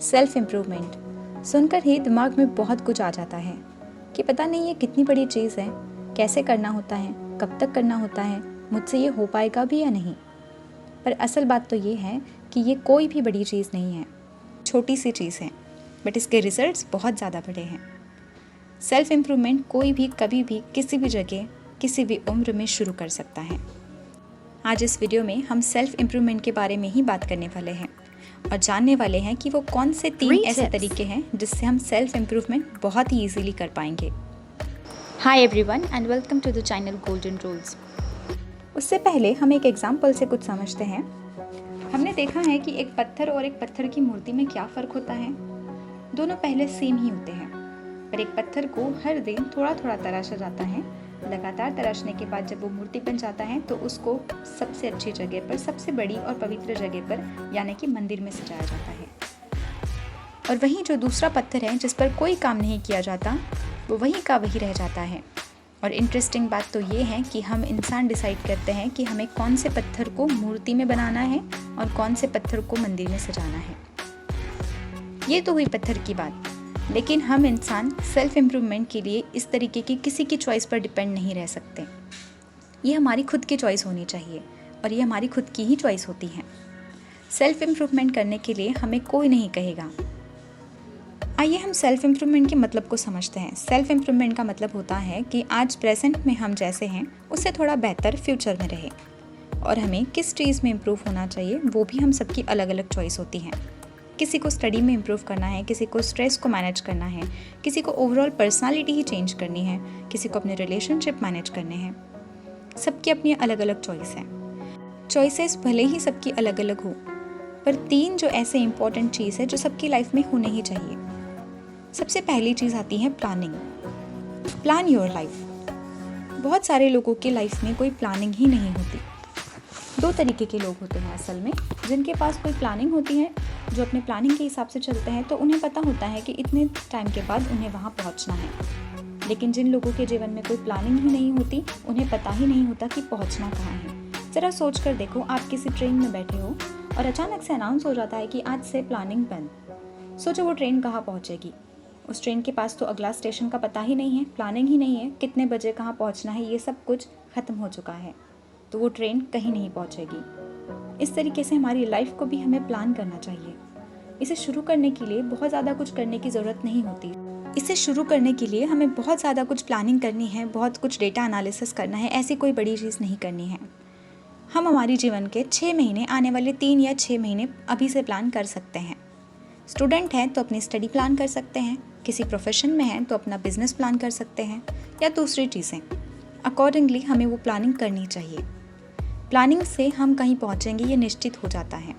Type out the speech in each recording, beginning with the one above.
Self improvement सुनकर ही दिमाग में बहुत कुछ आ जाता है कि पता नहीं ये कितनी बड़ी चीज़ है, कैसे करना होता है, कब तक करना होता है, मुझसे ये हो पाएगा भी या नहीं। पर असल बात तो ये है कि ये कोई भी बड़ी चीज़ नहीं है, छोटी सी चीज़ है, बट इसके रिजल्ट्स बहुत ज़्यादा बड़े हैं। सेल्फ इम्प्रूवमेंट कोई भी कभी भी किसी भी जगह किसी भी उम्र में शुरू कर सकता है। आज इस वीडियो में हम सेल्फ इम्प्रूवमेंट के बारे में ही बात करने वाले हैं और जानने वाले हैं कि वो कौन से 3 ऐसे तरीके हैं जिससे हम सेल्फ इम्प्रूवमेंट बहुत ही इजीली कर पाएंगे। Hi everyone and welcome to the channel golden rules. उससे पहले हम एक एग्जाम्पल से कुछ समझते हैं। हमने देखा है कि एक पत्थर और एक पत्थर की मूर्ति में क्या फ़र्क होता है। दोनों पहले सेम ही होते हैं, पर एक पत्थर को हर दिन थोड़ा थोड़ा तराशा जाता है। लगातार तराशने के बाद जब वो मूर्ति बन जाता है तो उसको सबसे अच्छी जगह पर, सबसे बड़ी और पवित्र जगह पर, यानी कि मंदिर में सजाया जाता है। और वहीं जो दूसरा पत्थर है जिस पर कोई काम नहीं किया जाता, वो वहीं का वहीं रह जाता है। और इंटरेस्टिंग बात तो ये है कि हम इंसान डिसाइड करते हैं कि हमें कौन से पत्थर को मूर्ति में बनाना है और कौन से पत्थर को मंदिर में सजाना है। ये तो हुई पत्थर की बात, लेकिन हम इंसान सेल्फ इम्प्रूवमेंट के लिए इस तरीके की किसी की चॉइस पर डिपेंड नहीं रह सकते। ये हमारी खुद की चॉइस होनी चाहिए और ये हमारी खुद की ही चॉइस होती है। सेल्फ इम्प्रूवमेंट करने के लिए हमें कोई नहीं कहेगा। आइए हम सेल्फ इम्प्रूवमेंट के मतलब को समझते हैं। सेल्फ इम्प्रूवमेंट का मतलब होता है कि आज प्रेजेंट में हम जैसे हैं उससे थोड़ा बेहतर फ्यूचर में रहे। और हमें किस चीज़ में इम्प्रूव होना चाहिए वो भी हम सबकी अलग अलग चॉइस होती हैं। किसी को स्टडी में इम्प्रूव करना है, किसी को स्ट्रेस को मैनेज करना है, किसी को ओवरऑल पर्सनालिटी ही चेंज करनी है, किसी को अपने रिलेशनशिप मैनेज करने हैं। सबकी अपनी अलग अलग चॉइस है। चॉइसेस भले ही सबकी अलग अलग हो, पर 3 जो ऐसे इंपॉर्टेंट चीज़ है जो सबकी लाइफ में होने ही चाहिए। सबसे पहली चीज़ आती है प्लानिंग। Plan your life. बहुत सारे लोगों की लाइफ में कोई प्लानिंग ही नहीं होती। 2 तरीके के लोग होते हैं असल में, जिनके पास कोई प्लानिंग होती है, जो अपने प्लानिंग के हिसाब से चलते हैं, तो उन्हें पता होता है कि इतने टाइम के बाद उन्हें वहाँ पहुँचना है। लेकिन जिन लोगों के जीवन में कोई प्लानिंग ही नहीं होती, उन्हें पता ही नहीं होता कि पहुँचना कहाँ है। ज़रा सोच कर देखो, आप किसी ट्रेन में बैठे हो और अचानक से अनाउंस हो जाता है कि आज से प्लानिंग बंद। सोचो वो ट्रेन कहाँ पहुँचेगी। उस ट्रेन के पास तो अगला स्टेशन का पता ही नहीं है, प्लानिंग ही नहीं है, कितने बजे कहाँ पहुँचना है, ये सब कुछ ख़त्म हो चुका है, तो वो ट्रेन कहीं नहीं पहुँचेगी। इस तरीके से हमारी लाइफ को भी हमें प्लान करना चाहिए। इसे शुरू करने के लिए बहुत ज़्यादा कुछ करने की ज़रूरत नहीं होती। इसे शुरू करने के लिए हमें बहुत ज़्यादा कुछ प्लानिंग करनी है, बहुत कुछ डेटा एनालिसिस करना है, ऐसी कोई बड़ी चीज़ नहीं करनी है। हम हमारे जीवन के 6 महीने, आने वाले 3 या 6 महीने अभी से प्लान कर सकते हैं। स्टूडेंट हैं तो अपनी स्टडी प्लान कर सकते हैं, किसी प्रोफेशन में हैं तो अपना बिजनेस प्लान कर सकते हैं, या दूसरी चीज़ें। अकॉर्डिंगली हमें वो प्लानिंग करनी चाहिए। प्लानिंग से हम कहीं पहुँचेंगे ये निश्चित हो जाता है।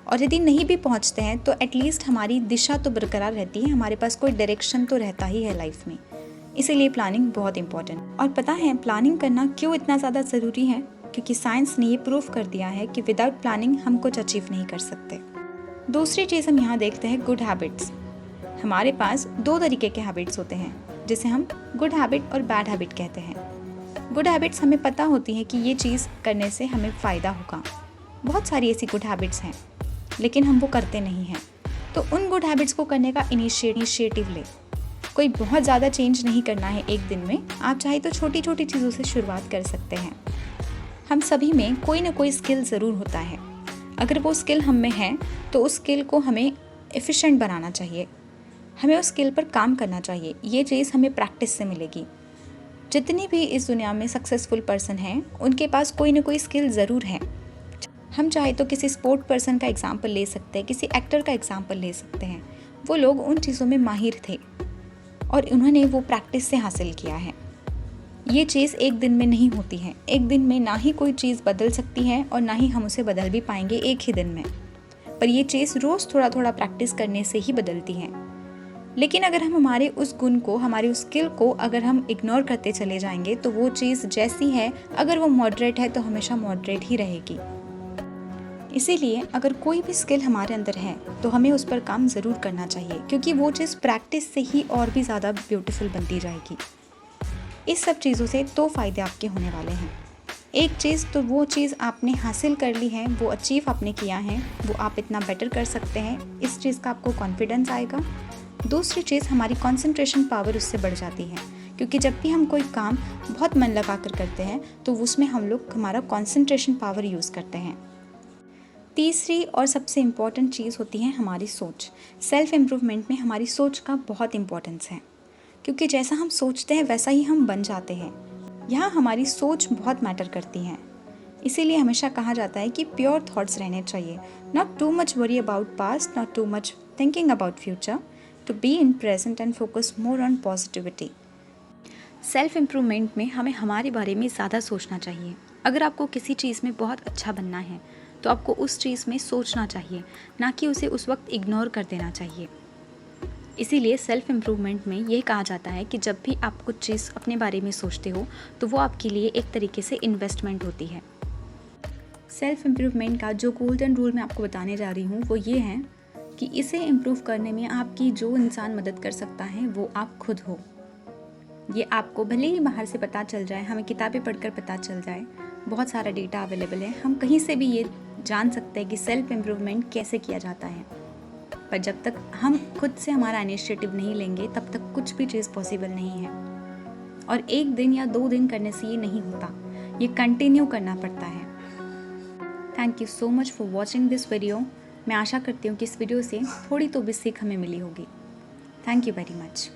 और यदि नहीं भी पहुँचते हैं तो एटलीस्ट हमारी दिशा तो बरकरार रहती है, हमारे पास कोई डायरेक्शन तो रहता ही है लाइफ में। इसीलिए प्लानिंग बहुत इंपॉर्टेंट। और पता है प्लानिंग करना क्यों इतना ज़्यादा ज़रूरी है? क्योंकि साइंस ने ये प्रूव कर दिया है कि विदाउट प्लानिंग हम कुछ अचीव नहीं कर सकते। दूसरी चीज़ हम यहाँ देखते हैं गुड हैबिट्स। हमारे पास 2 तरीके के हैबिट्स होते हैं, जिसे हम गुड हैबिट और बैड हैबिट कहते हैं। गुड हैबिट्स हमें पता होती है कि ये चीज़ करने से हमें फ़ायदा होगा। बहुत सारी ऐसी गुड हैबिट्स हैं, लेकिन हम वो करते नहीं हैं। तो उन गुड हैबिट्स को करने का इनिशिएटिव ले। कोई बहुत ज़्यादा चेंज नहीं करना है एक दिन में, आप चाहे तो छोटी छोटी चीज़ों से शुरुआत कर सकते हैं। हम सभी में कोई ना कोई स्किल ज़रूर होता है। अगर वो स्किल हम में है तो उस स्किल को हमें एफिशिएंट बनाना चाहिए, हमें उस स्किल पर काम करना चाहिए। ये चीज़ हमें प्रैक्टिस से मिलेगी। जितनी भी इस दुनिया में सक्सेसफुल पर्सन हैं, उनके पास कोई ना कोई स्किल ज़रूर है। हम चाहे तो किसी स्पोर्ट पर्सन का एग्जाम्पल ले सकते हैं, किसी एक्टर का एग्जाम्पल ले सकते हैं। वो लोग उन चीज़ों में माहिर थे और उन्होंने वो प्रैक्टिस से हासिल किया है। ये चीज़ एक दिन में नहीं होती है। एक दिन में ना ही कोई चीज़ बदल सकती है और ना ही हम उसे बदल भी पाएंगे एक ही दिन में, पर ये चीज़ रोज़ थोड़ा थोड़ा प्रैक्टिस करने से ही बदलती है। लेकिन अगर हम हमारे उस गुण को, हमारी उस स्किल को अगर हम इग्नोर करते चले जाएंगे तो वो चीज़ जैसी है, अगर वो मॉडरेट है तो हमेशा मॉडरेट ही रहेगी। इसीलिए अगर कोई भी स्किल हमारे अंदर है तो हमें उस पर काम ज़रूर करना चाहिए, क्योंकि वो चीज़ प्रैक्टिस से ही और भी ज़्यादा ब्यूटीफुल बनती जाएगी। इस सब चीज़ों से 2 फ़ायदे आपके होने वाले हैं। एक चीज़ तो वो चीज़ आपने हासिल कर ली है, वो अचीव आपने किया है, वो आप इतना बेटर कर सकते हैं, इस चीज़ का आपको कॉन्फिडेंस आएगा। दूसरी चीज़, हमारी कंसंट्रेशन पावर उससे बढ़ जाती है, क्योंकि जब भी हम कोई काम बहुत मन लगा कर करते हैं तो उसमें हम लोग हमारा कंसंट्रेशन पावर यूज़ करते हैं। तीसरी और सबसे इम्पॉर्टेंट चीज़ होती है हमारी सोच। सेल्फ इम्प्रूवमेंट में हमारी सोच का बहुत इम्पोर्टेंस है, क्योंकि जैसा हम सोचते हैं वैसा ही हम बन जाते हैं। यहाँ हमारी सोच बहुत मैटर करती है। इसीलिए हमेशा कहा जाता है कि प्योर थॉट्स रहने चाहिए। Not too much worry about past, not too much thinking about future, to be in present and focus more on positivity. Self improvement में हमें हमारे बारे में ज़्यादा सोचना चाहिए। अगर आपको किसी चीज़ में बहुत अच्छा बनना है तो आपको उस चीज़ में सोचना चाहिए, ना कि उसे उस वक्त इग्नोर कर देना चाहिए। इसीलिए सेल्फ इम्प्रूवमेंट में ये कहा जाता है कि जब भी आप कुछ चीज़ अपने बारे में सोचते हो तो वो आपके लिए एक तरीके से इन्वेस्टमेंट होती है। सेल्फ इम्प्रूवमेंट का जो गोल्डन रूल मैं आपको बताने जा रही हूँ वो ये है कि इसे इम्प्रूव करने में आपकी जो इंसान मदद कर सकता है वो आप खुद हो। ये आपको भले ही बाहर से पता चल जाए, हमें किताबें पढ़कर पता चल जाए, बहुत सारा डेटा अवेलेबल है, हम कहीं से भी ये जान सकते हैं कि सेल्फ इम्प्रूवमेंट कैसे किया जाता है, पर जब तक हम खुद से हमारा इनिशिएटिव नहीं लेंगे तब तक कुछ भी चीज़ पॉसिबल नहीं है। और एक दिन या 2 दिन करने से ये नहीं होता, ये कंटिन्यू करना पड़ता है। Thank you so much for watching this video. मैं आशा करती हूँ कि इस वीडियो से थोड़ी तो भी सीख हमें मिली होगी। Thank you very much.